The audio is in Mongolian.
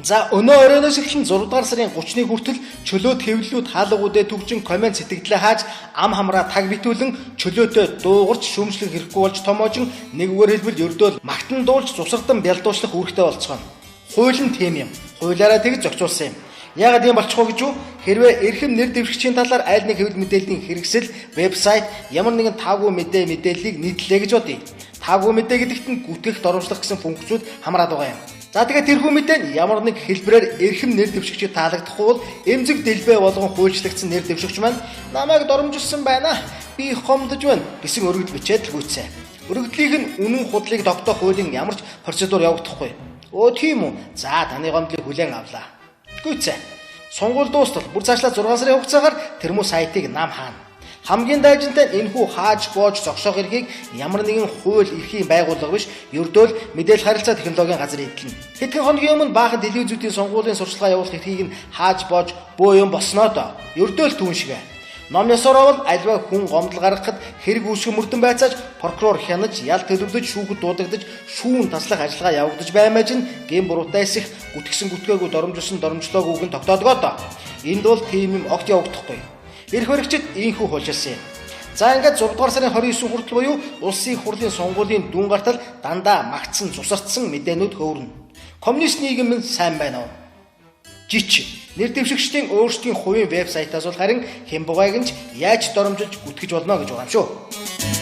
За өнөө оройноос эхлэн 6 дугаар сарын 30-ны хүртэл чөлөөт хэвлэлүүд хаалгуудад төгжин комент сэтгэлдээ хааж ам хамраа таг битүүлэн чөлөөтэй дуугарч шүүмжлэх хэрэггүй болж томоожин нэгвэр хэлбэл ердөөл магтан дуулж цусардан бялдуучлах үүрэгтэй болцгоно. Хууль нь тийм юм. Хуулиараа тэгж зохицуулсан юм. Яагаад ийм болчихоо гэж юу? Хэрвээ эрхэм нэр дэвшигчийн талаар аль нэг хэвлэл мэдээллийн хэрэгсэл, вебсайт ямар нэгэн таагүй мэдээллийг нийтлээ гэж бодъё. Таагүй мэдээ гэдэгт нь гүтгэх, доромжлох гэсэн функцүүд хамраад байгаа юм. За тэгээд тэрхүү мэдээ нь ямар нэг хэлбэрээр эрхэм нэр дэвшигчид таалагдахгүй бол эмзэг дэлбээ болгон хуульчлагдсан нэр дэвшигч маань намайг доромжилсан байна. Би хомдож байна гэсэн өргөдөл бичээд гүйцээ. Өргөдлийг нь үнэн худлыг тогтоох хуулийн ямар ч процедур явагдахгүй. Өө тийм үү. За таны гомдлыг хүлээн авлаа. Гүйцээ. Сонгуул дуустал бүр цаашлаа 6 сарын хугацаагаар тэрмүү сайтыг нам хаана. Хамгийн дайжинтай энэхүү хааж боож зогсоох эрхийг ямар нэгэн хууль эрхийн байгууллага биш, ердөөл мэдээлэл харилцаа технологийн газар эдэлнэ. Хэдхэн хоногийн өмнө баахан телевизүүдийн сонгуулийн сурчлагаа явуулах эрхийг нь хааж боож буу юм болсноо доо. Ердөөл түүн шиг. Ном ёсороо бол альва хүн гомдол гаргахад хэрэг үүсгэн мөрдөн байцааж прокурор хянаж, ял төлөвлөж, шүүхэд дуудагдаж, шүүн таслах ажиллагаа явагдаж баймаж нь гэм буруутай эсэх гүтгсэн гүтгээгүй доромжилсон доромжлоогүйг нь тогтоодгоо доо. Энд бол тийм юм огт явагдахгүй. Эрх баригчид ийхүү хулжилсан юм. За ингээд 6 дугаар сарын 29 хүртэл буюу улсын их хурлын сонгуулийн дүн гартал дандаа магтсан цусарцсан мэдээнүүд хөөрнө. Коммунист нийгэм нь сайн байна уу? Жич нэр дэвшигчдийн өөрсдийн хувийн вебсайтаас бол харин хэн бугайг нь яаж доромжилж гүтгэж болно гэж байгаа юм шүү.